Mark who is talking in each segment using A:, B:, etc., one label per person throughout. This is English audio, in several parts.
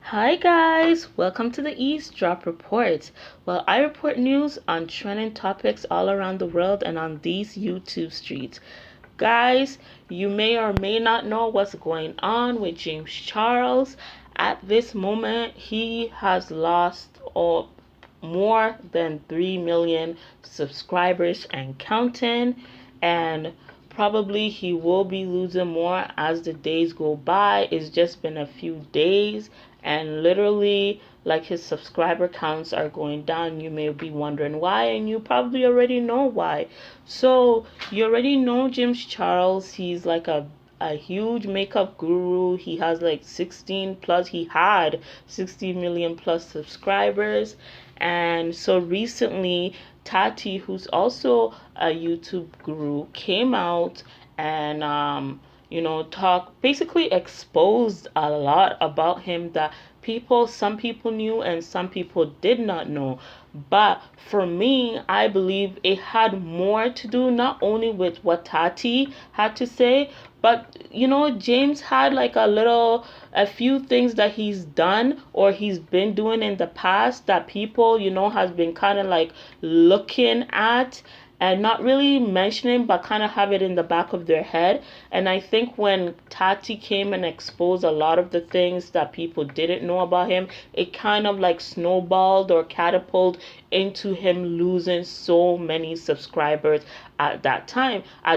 A: Hi guys, welcome to the Eavesdrop Report. Well, I report news on trending topics all around the world and on these YouTube streets. Guys, you may or may not know what's going on with James Charles. At this moment, he has lost more than 3 million subscribers and counting, and probably he will be losing more as the days go by. It's just been a few days, and literally, like, his subscriber counts are going down. You may be wondering why, and you probably already know why. So you already know James Charles. He's like a huge makeup guru. He has like 16 plus, he had 60 million plus subscribers. And so recently, Tati, who's also a YouTube guru, came out and basically exposed a lot about him that some people knew and some people did not know. But for me, I believe it had more to do not only with what Tati had to say, but James had like a few things that he's done or he's been doing in the past that people, has been kind of like looking at and not really mentioning, but kind of have it in the back of their head. And I think when Tati came and exposed a lot of the things that people didn't know about him, it kind of like snowballed or catapulted into him losing so many subscribers at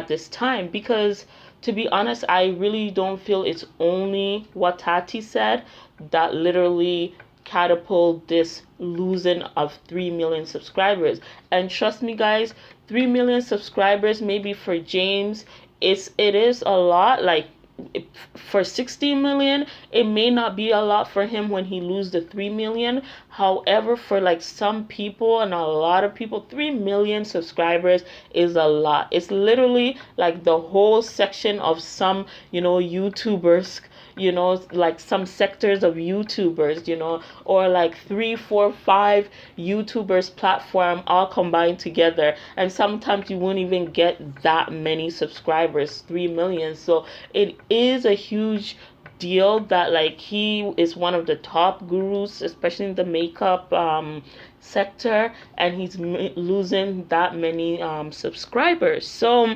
A: this time. Because to be honest, I really don't feel it's only what Tati said that literally catapult this losing of 3 million subscribers. And trust me guys, 3 million subscribers maybe for James it is a lot. Like, for 60 million, it may not be a lot for him when he lose the 3 million. However, for like some people and a lot of people, 3 million subscribers is a lot. It's literally like the whole section of some YouTubers, like some sectors of YouTubers, or like 3, 4, 5 YouTubers platform all combined together. And sometimes you won't even get that many subscribers, 3 million. So it is a huge deal that like he is one of the top gurus, especially in the makeup sector, and he's losing that many subscribers. So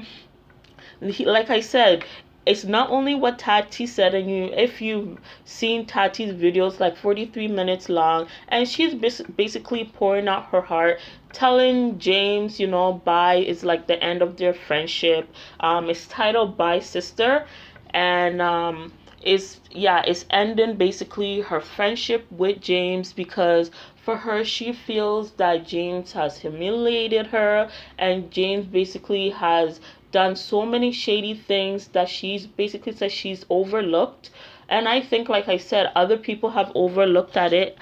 A: like I said, it's not only what Tati said, and if you've seen Tati's videos, like 43 minutes long, and she's basically pouring out her heart, telling James, bye is like the end of their friendship. It's titled Bye Sister, and it's ending basically her friendship with James, because for her, she feels that James has humiliated her, and James basically has done so many shady things that she's basically said she's overlooked. And I think, like I said, other people have overlooked at it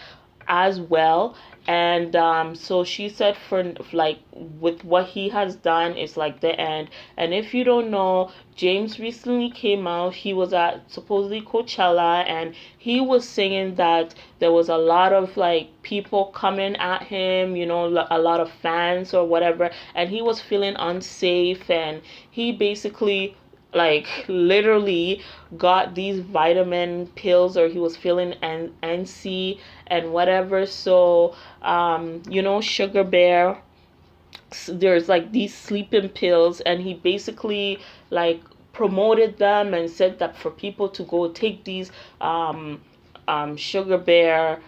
A: as well. And so she said, for like, with what he has done, is like the end. And if you don't know, James recently came out. He was at supposedly Coachella, and he was singing that there was a lot of like people coming at him, a lot of fans or whatever, and he was feeling unsafe, and he basically like literally got these vitamin pills, or he was feeling antsy and whatever. So Sugar Bear, there's like these sleeping pills, and he basically like promoted them and said that for people to go take these Sugar Bear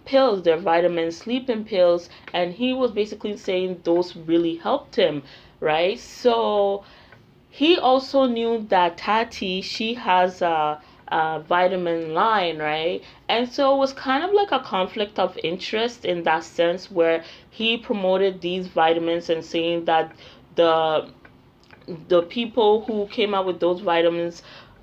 A: pills, their vitamin sleeping pills, and he was basically saying those really helped him, right? So he also knew that Tati, she has a vitamin line, right? And so it was kind of like a conflict of interest in that sense, where he promoted these vitamins and saying that the the people who came out with those vitamins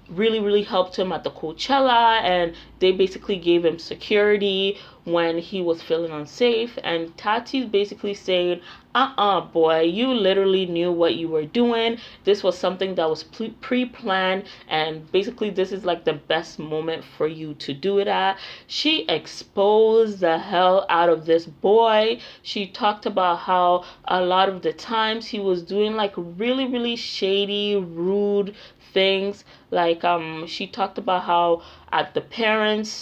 A: really helped him at the Coachella, and they basically gave him security when he was feeling unsafe. And Tati's basically saying, boy, you literally knew what you were doing. This was something that was pre-planned, and basically this is like the best moment for you to do it at. She exposed the hell out of this boy. She talked about how a lot of the times he was doing like really shady, rude things. Like she talked about how at the parents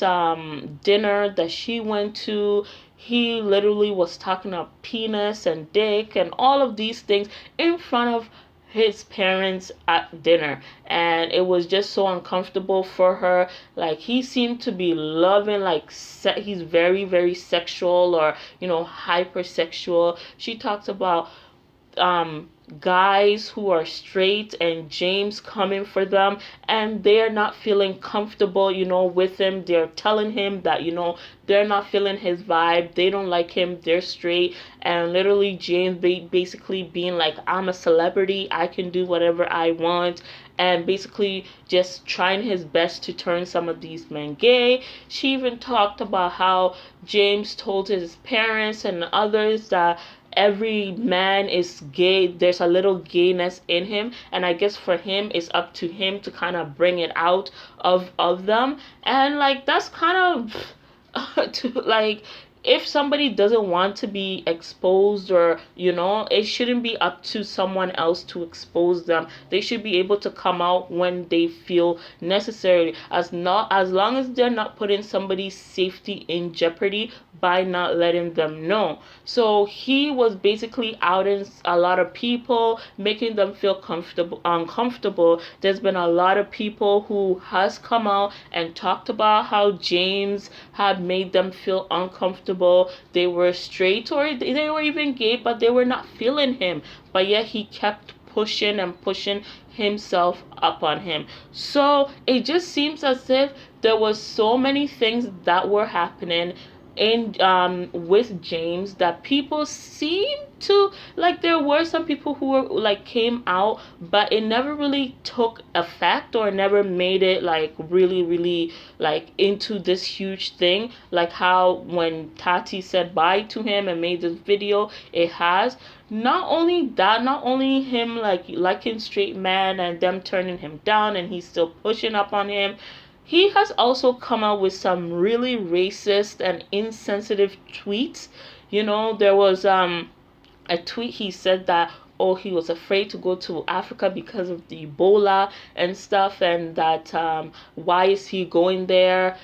A: dinner that she went to, he literally was talking about penis and dick and all of these things in front of his parents at dinner, and it was just so uncomfortable for her. Like he seemed to be loving, like he's very very sexual, or hypersexual. She talks about guys who are straight and James coming for them, and they're not feeling comfortable with him. They're telling him that they're not feeling his vibe, they don't like him, they're straight. And literally James basically being like, I'm a celebrity, I can do whatever I want, and basically just trying his best to turn some of these men gay. She even talked about how James told his parents and others that every man is gay, there's a little gayness in him, and I guess for him it's up to him to kind of bring it out of them. And like that's kind of to like, if somebody doesn't want to be exposed, or it shouldn't be up to someone else to expose them. They should be able to come out when they feel necessary, as long as they're not putting somebody's safety in jeopardy by not letting them know. So he was basically outing a lot of people, making them feel uncomfortable. There's been a lot of people who has come out and talked about how James had made them feel uncomfortable. They were straight, or they were even gay, but they were not feeling him. But yet he kept pushing and pushing himself up on him. So it just seems as if there was so many things that were happening in with James, that people seem to like, there were some people who were like came out, but it never really took effect, or never made it like really like into this huge thing, like how when Tati said bye to him and made this video, it has. Not only that, not only him like liking straight man and them turning him down and he's still pushing up on him, he has also come out with some really racist and insensitive tweets. There was a tweet, he said that, oh, he was afraid to go to Africa because of the Ebola and stuff, and that why is he going there?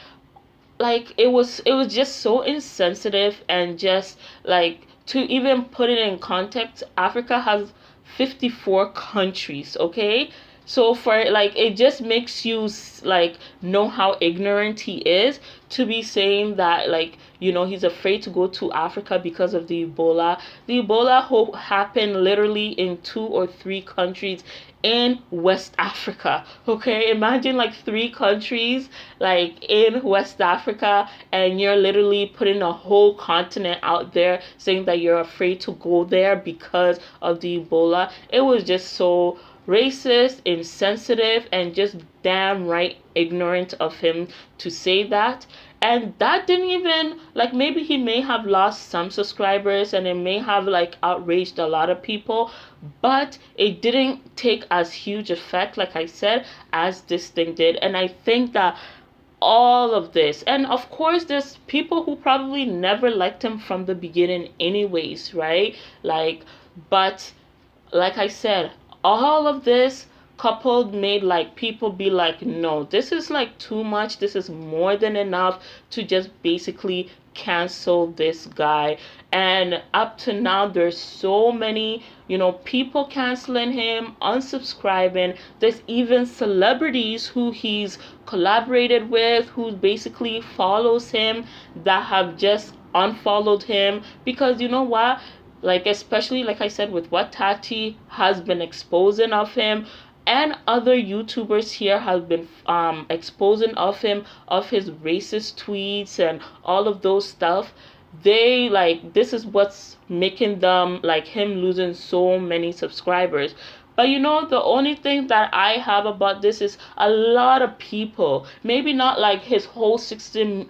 A: Like it was just so insensitive, and just like, to even put it in context, Africa has 54 countries, okay? So for like, it just makes you like know how ignorant he is to be saying that, like, he's afraid to go to Africa because of the Ebola. The Ebola happened literally in 2 or 3 countries in West Africa. Okay, imagine like 3 countries like in West Africa, and you're literally putting a whole continent out there saying that you're afraid to go there because of the Ebola. It was just so racist, insensitive, and just damn right ignorant of him to say that. And that didn't even, like, maybe he may have lost some subscribers and it may have like outraged a lot of people, but it didn't take as huge effect, like I said, as this thing did. And I think that all of this, and of course there's people who probably never liked him from the beginning anyways, right? Like, but like I said, all of this coupled made like people be like, no, this is like too much, this is more than enough to just basically cancel this guy. And up to now there's so many people canceling him, unsubscribing. There's even celebrities who he's collaborated with, who basically follows him, that have just unfollowed him. Because you know what, like, especially like I said, with what Tati has been exposing of him, and other YouTubers here have been exposing of him, of his racist tweets and all of those stuff, they like, this is what's making them, like, him losing so many subscribers. But the only thing that I have about this is a lot of people, maybe not like his whole 16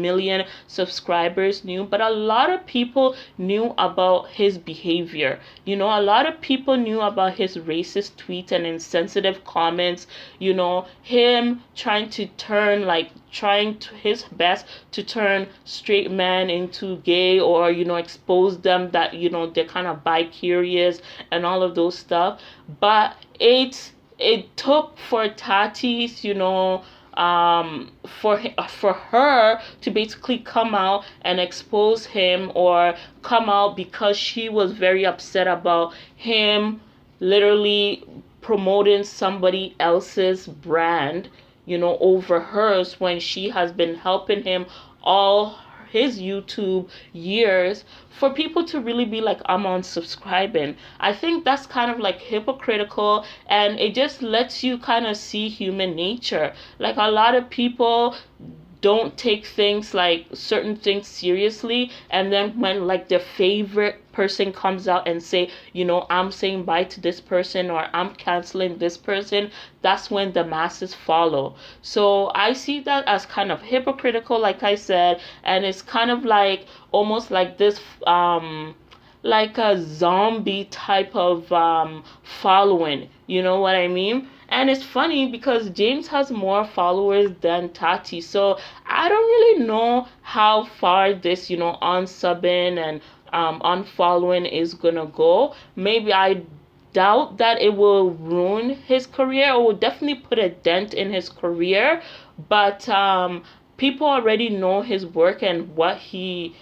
A: million subscribers knew, but a lot of people knew about his behavior. A lot of people knew about his racist tweets and insensitive comments, him trying his best to turn straight men into gay, or expose them that they're kind of bi-curious and all of those stuff. But it took for Tati's, for her to basically come out and expose him, or come out because she was very upset about him literally promoting somebody else's brand, over hers, when she has been helping him all his YouTube years. For people to really be like, I'm unsubscribing, I think that's kind of like hypocritical, and it just lets you kind of see human nature. Like, a lot of people don't take things like certain things seriously, and then when like their favorite person comes out and say, I'm saying bye to this person, or I'm canceling this person, that's when the masses follow. So I see that as kind of hypocritical, like I said, and it's kind of like almost like this like a zombie type of following, you know what I mean? And it's funny because James has more followers than Tati. So I don't really know how far this, unsubbing and unfollowing is gonna go. Maybe I doubt that it will ruin his career, or will definitely put a dent in his career. But people already know his work and what he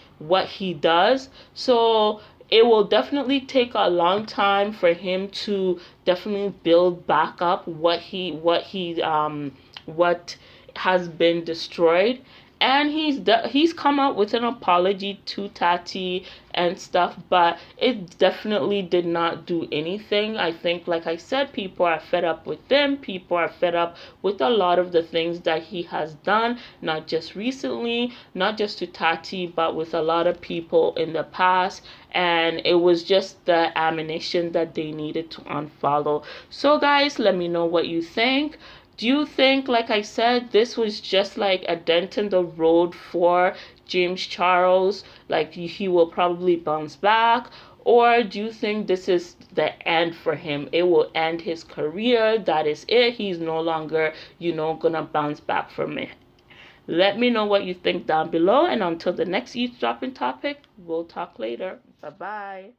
A: does. So it will definitely take a long time for him to definitely build back up what has been destroyed. And he's come out with an apology to Tati and stuff, but it definitely did not do anything. I think, like I said, people are fed up with him. People are fed up with a lot of the things that he has done, not just recently, not just to Tati, but with a lot of people in the past. And it was just the ammunition that they needed to unfollow. So guys, let me know what you think. Do you think, like I said, this was just like a dent in the road for James Charles? Like, he will probably bounce back? Or do you think this is the end for him? It will end his career. That is it. He's no longer, gonna bounce back from it. Let me know what you think down below. And until the next eavesdropping topic, we'll talk later. Bye-bye.